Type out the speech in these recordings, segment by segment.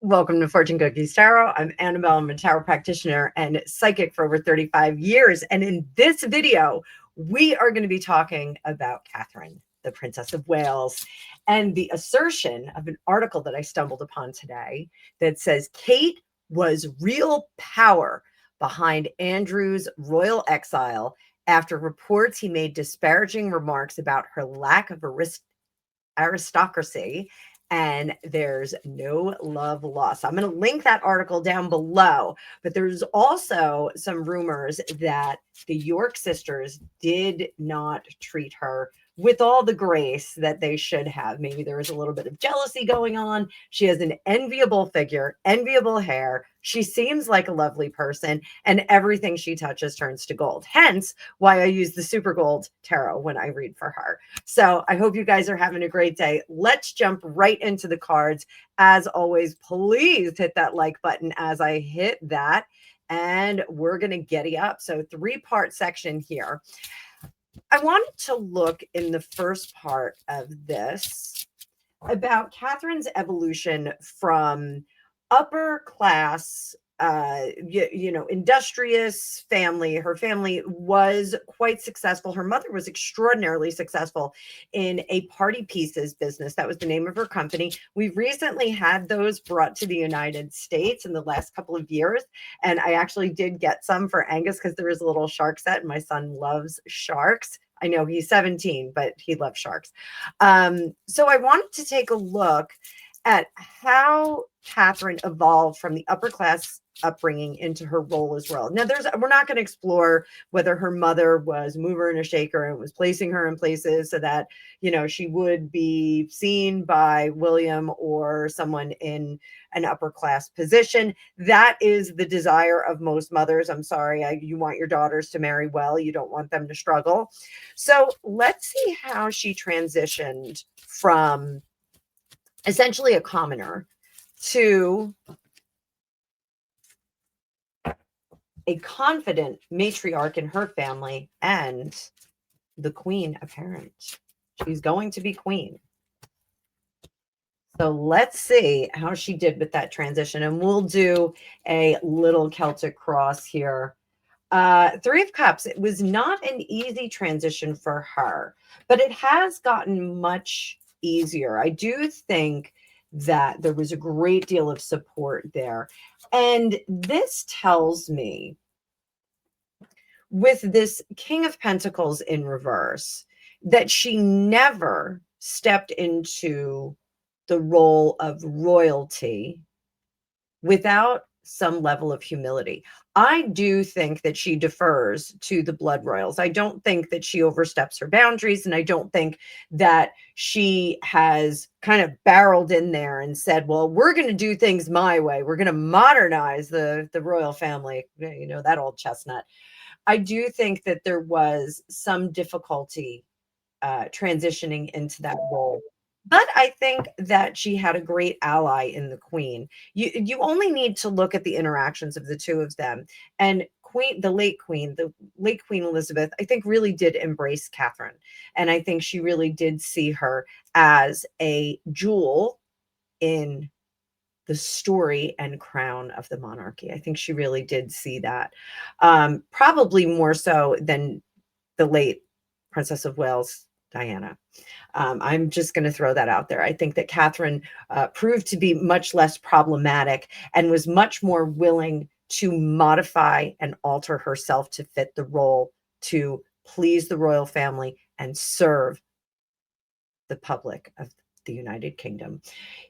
Welcome to Fortune Cookies Tarot. I'm Annabelle. I'm a tarot practitioner and psychic for over 35 years. And in this video, we are going to be talking about Catherine, the Princess of Wales, and the assertion of an article that I stumbled upon today that says Kate was real power behind Andrew's royal exile after reports he made disparaging remarks about her lack of aristocracy, and there's no love lost. I'm going to link that article down below, but there's also some rumors that the York sisters did not treat her with all the grace that they should have. Maybe there was a little bit of jealousy going on. She has an enviable figure, enviable hair. She seems like a lovely person, and everything she touches turns to gold. Hence why I use the Super Gold Tarot when I read for her. So I hope you guys are having a great day. Let's jump right into the cards. As always, please hit that like button as I hit that, and we're going to giddy up. So 3-part section here. I wanted to look in the first part of this about Catherine's evolution from upper class, industrious family. Her family was quite successful. Her mother was extraordinarily successful in a party pieces business. That was the name of her company. We've recently had those brought to the United States in the last couple of years. And I actually did get some for Angus because there is a little shark set. And my son loves sharks. I know he's 17, but he loves sharks. So I wanted to take a look at how Catherine evolved from the upper class upbringing into her role as well. Now, we're not going to explore whether her mother was a mover and a shaker and was placing her in places so that, she would be seen by William or someone in an upper class position. That is the desire of most mothers. I'm sorry, you want your daughters to marry well. You don't want them to struggle. So let's see how she transitioned from essentially a commoner to a confident matriarch in her family and the queen apparent. She's going to be queen. So let's see how she did with that transition. And we'll do a little Celtic cross here. 3 of Cups, it was not an easy transition for her, but it has gotten much easier. I do think that there was a great deal of support there. And this tells me, with this King of Pentacles in reverse, that she never stepped into the role of royalty without some level of humility. I do think that she defers to the blood royals. I don't think that she oversteps her boundaries, and I don't think that she has kind of barreled in there and said, well, we're going to do things my way. We're going to modernize the royal family, that old chestnut. I do think that there was some difficulty transitioning into that role. But I think that she had a great ally in the queen. You only need to look at the interactions of the two of them. And the late Queen Elizabeth, I think really did embrace Catherine. And I think she really did see her as a jewel in the story and crown of the monarchy. I think she really did see that. Probably more so than the late Princess of Wales, Diana. I'm just going to throw that out there. I think that Catherine proved to be much less problematic and was much more willing to modify and alter herself to fit the role, to please the royal family and serve the public of the United Kingdom.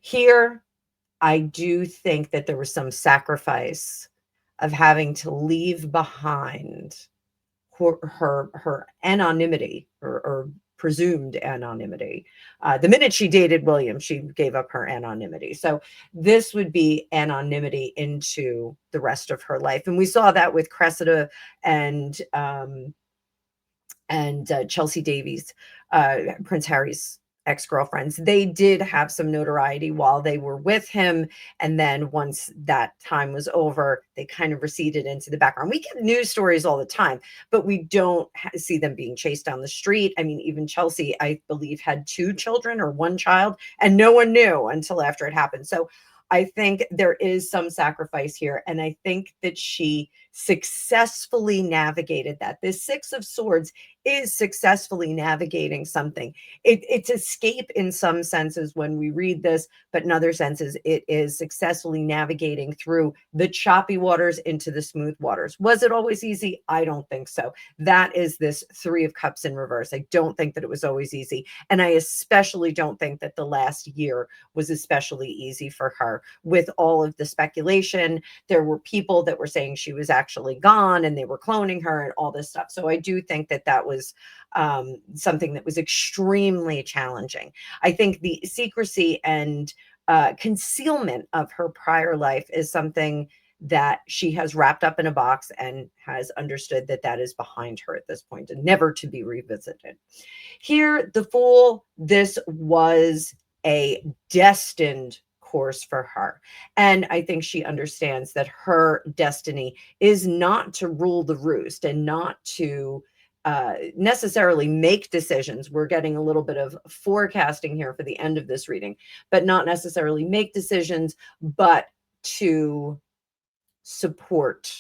Here, I do think that there was some sacrifice of having to leave behind her anonymity or presumed anonymity. The minute she dated William, she gave up her anonymity. So this would be anonymity into the rest of her life. And we saw that with Cressida and Chelsea Davies, Prince Harry's ex-girlfriends. They did have some notoriety while they were with him, and then once that time was over, they kind of receded into the background. We get news stories all the time, but we don't see them being chased down the street. I mean, even Chelsea, I believe, had 2 children or 1 child, and no one knew until after it happened. So I think there is some sacrifice here, and I think that she successfully navigated that. This 6 of Swords is successfully navigating something. It's escape in some senses when we read this, but in other senses, it is successfully navigating through the choppy waters into the smooth waters. Was it always easy? I don't think so. That is this 3 of Cups in reverse. I don't think that it was always easy. And I especially don't think that the last year was especially easy for her with all of the speculation. There were people that were saying she was actually gone and they were cloning her and all this stuff. So I do think that that was something that was extremely challenging. I think the secrecy and concealment of her prior life is something that she has wrapped up in a box and has understood that that is behind her at this point and never to be revisited. Here, the Fool, this was a destined course for her. And I think she understands that her destiny is not to rule the roost and not to necessarily make decisions. We're getting a little bit of forecasting here for the end of this reading, but not necessarily make decisions, but to support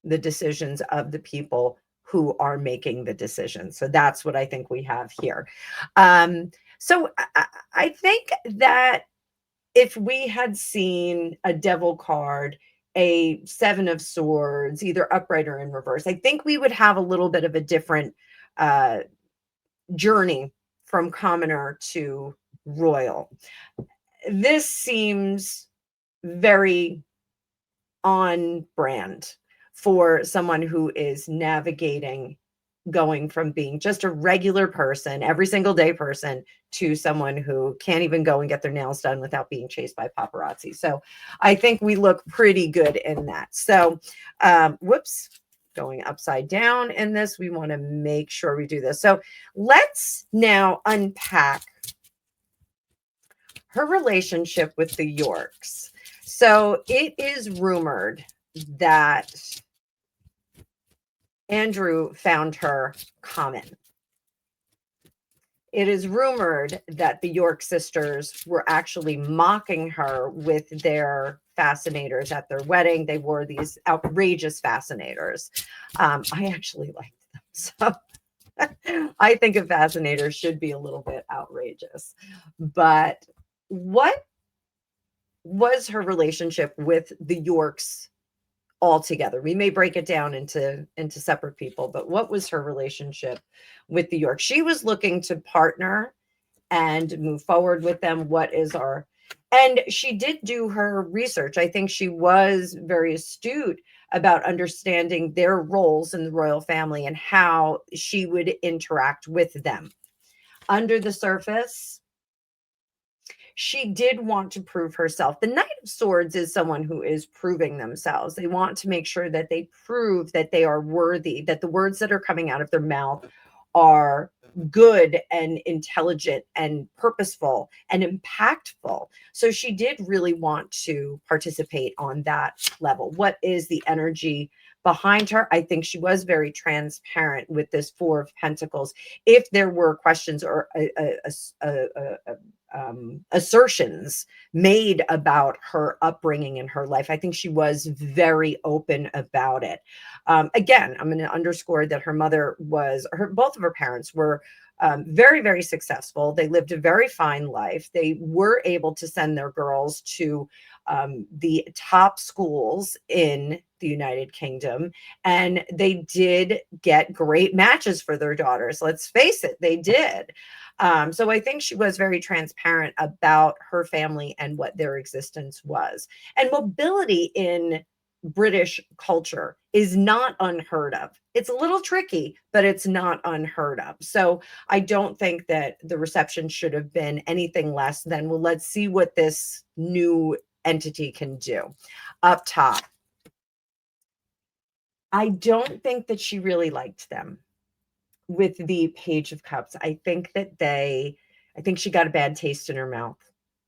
the decisions of the people who are making the decisions. So that's what I think we have here. So I think that if we had seen a devil card, a 7 of Swords, either upright or in reverse, I think we would have a little bit of a different uh, journey from commoner to royal. This seems very on brand for someone who is navigating going from being just a regular person, every single day person, to someone who can't even go and get their nails done without being chased by paparazzi. So I think we look pretty good in that. So, whoops, going upside down in this, we want to make sure we do this. So let's now unpack her relationship with the Yorks. So it is rumored that Andrew found her common. It is rumored that the York sisters were actually mocking her with their fascinators at their wedding. They wore these outrageous fascinators. I actually liked them. So I think a fascinator should be a little bit outrageous. But what was her relationship with the Yorks altogether? We may break it down into separate people, but what was her relationship with the York? She was looking to partner and move forward with them. What is our, and she did do her research. I think she was very astute about understanding their roles in the royal family and how she would interact with them. Under the surface, she did want to prove herself. The Knight of Swords is someone who is proving themselves. They want to make sure that they prove that they are worthy, that the words that are coming out of their mouth are good and intelligent and purposeful and impactful. So she did really want to participate on that level. What is the energy behind her? I think she was very transparent with this 4 of Pentacles. If there were questions or assertions made about her upbringing in her life, I think she was very open about it. Again, I'm going to underscore that her mother was, both of her parents were very, very successful. They lived a very fine life. They were able to send their girls to the top schools in the United Kingdom, and they did get great matches for their daughters. Let's face it, they did. So I think she was very transparent about her family and what their existence was. And mobility in British culture is not unheard of. It's a little tricky, but it's not unheard of. So I don't think that the reception should have been anything less than, well, let's see what this new entity can do. Up top, I don't think that she really liked them with the Page of Cups. I think that they I think she got a bad taste in her mouth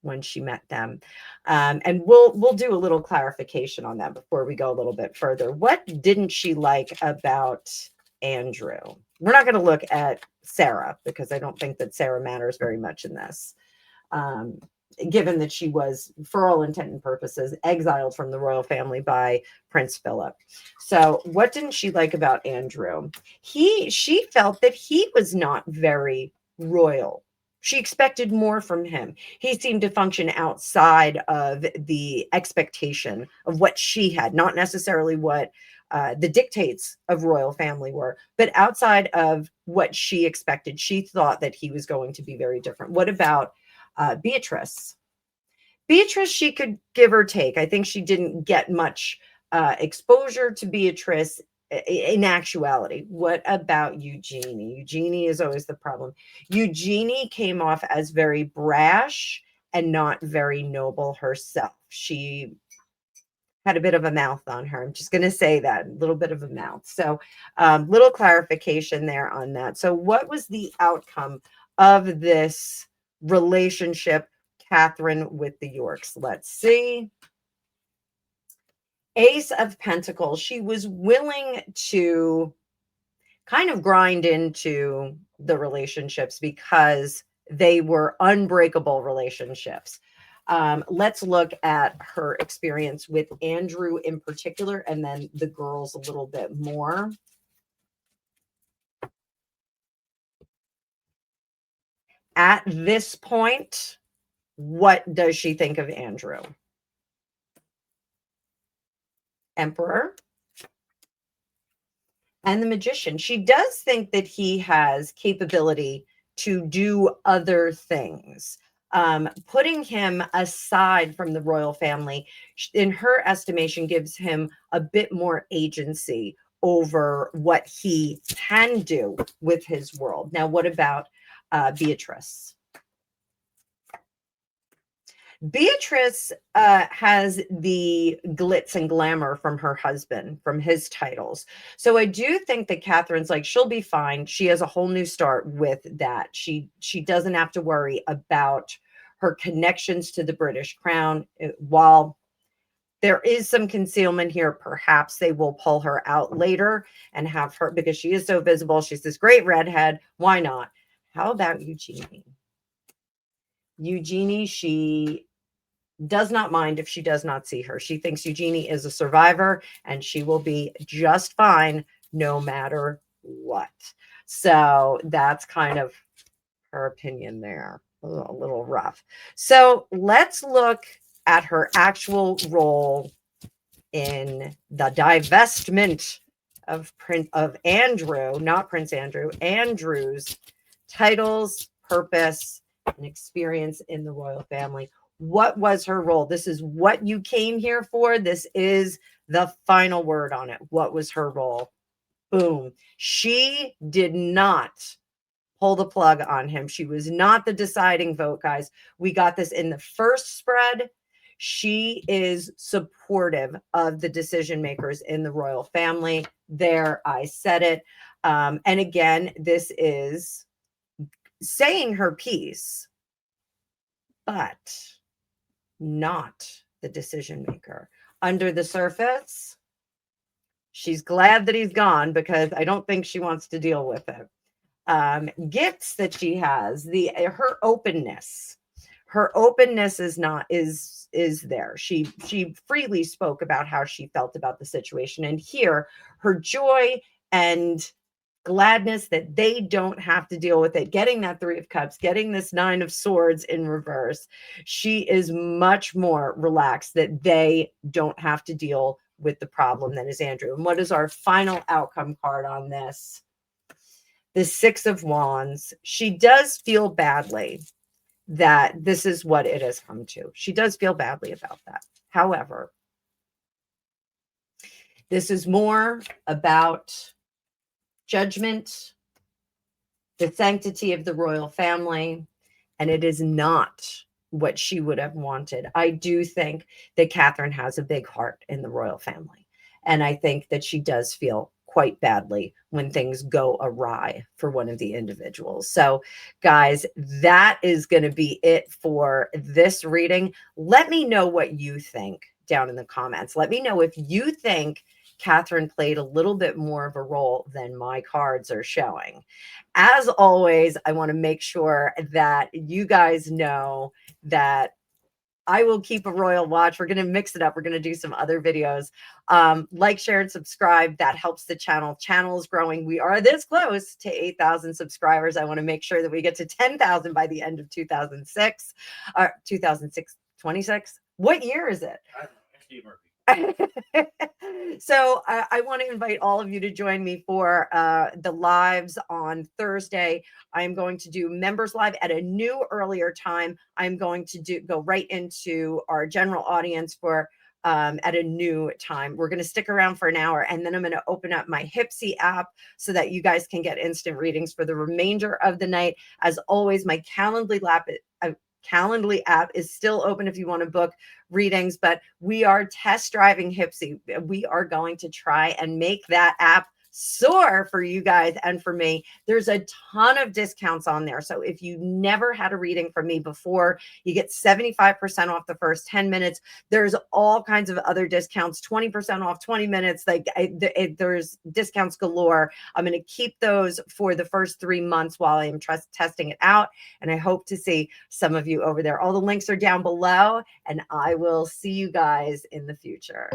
when she met them. And we'll do a little clarification on that before we go a little bit further. What didn't she like about Andrew? We're not going to look at Sarah because I don't think that Sarah matters very much in this. Um, Given that she was, for all intent and purposes, exiled from the royal family by Prince Philip. So what didn't she like about Andrew? She felt that he was not very royal. She expected more from him. He seemed to function outside of the expectation of what she had, not necessarily what the dictates of royal family were, but outside of what she expected. She thought that he was going to be very different. What about Beatrice? Beatrice, she could give or take. I think she didn't get much exposure to Beatrice in actuality. What about Eugenie? Eugenie is always the problem. Eugenie came off as very brash and not very noble herself. She had a bit of a mouth on her. I'm just going to say that, a little bit of a mouth. So little clarification there on that. So what was the outcome of this relationship, Catherine with the Yorks? Let's see. Ace of Pentacles. She was willing to kind of grind into the relationships because they were unbreakable relationships. Let's look at her experience with Andrew in particular, and then the girls a little bit more. At this point, what does she think of Andrew? Emperor and the Magician. She does think that he has capability to do other things. Putting him aside from the royal family, in her estimation, gives him a bit more agency over what he can do with his world. Now, what about Beatrice? Beatrice has the glitz and glamour from her husband, from his titles. So I do think that Catherine's like, she'll be fine. She has a whole new start with that. She doesn't have to worry about her connections to the British crown. While there is some concealment here, perhaps they will pull her out later and have her, because she is so visible. She's this great redhead. Why not? How about Eugenie? Eugenie, she does not mind if she does not see her. She thinks Eugenie is a survivor and she will be just fine no matter what. So that's kind of her opinion there. A little rough. So let's look at her actual role in the divestment of Andrew, not Prince Andrew, Andrew's titles, purpose, and experience in the royal family. What was her role? This is what you came here for. This is the final word on it. What was her role? Boom. She did not pull the plug on him. She was not the deciding vote, guys. We got this in the first spread. She is supportive of the decision makers in the royal family. There, I said it. And again, this is saying her piece, but not the decision maker. Under the surface, she's glad that he's gone because I don't think she wants to deal with it. Gifts that she has, her openness. Her openness is there. She freely spoke about how she felt about the situation, and here her joy and gladness that they don't have to deal with it, getting that Three of Cups, getting this Nine of Swords in reverse. She is much more relaxed that they don't have to deal with the problem that is Andrew. And what is our final outcome card on this? The Six of Wands. She does feel badly that this is what it has come to. She does feel badly about that. However, this is more about judgment, the sanctity of the royal family, and it is not what she would have wanted. I do think that Catherine has a big heart in the royal family, and I think that she does feel quite badly when things go awry for one of the individuals. So, guys, that is going to be it for this reading. Let me know what you think down in the comments. Let me know if you think Catherine played a little bit more of a role than my cards are showing. As always, I want to make sure that you guys know that I will keep a royal watch. We're going to mix it up. We're going to do some other videos. Like, share, and subscribe. That helps the channel. Channel is growing. We are this close to 8,000 subscribers. I want to make sure that we get to 10,000 by the end of 2006. 2006, 26? What year is it? I don't know. So I want to invite all of you to join me for the lives on Thursday. I'm going to do members live at a new earlier time. I'm going to go right into our general audience for at a new time. We're going to stick around for an hour, and then I'm going to open up my Hipsy app so that you guys can get instant readings for the remainder of the night. As always, my Calendly app is still open if you want to book readings, but we are test driving Hipsy. We are going to try and make that app soar for you guys and for me. There's a ton of discounts on there. So if you never had a reading from me before, you get 75% off the first 10 minutes. There's all kinds of other discounts, 20% off 20 minutes. Like there's discounts galore. I'm going to keep those for the first 3 months while I'm testing it out. And I hope to see some of you over there. All the links are down below, and I will see you guys in the future.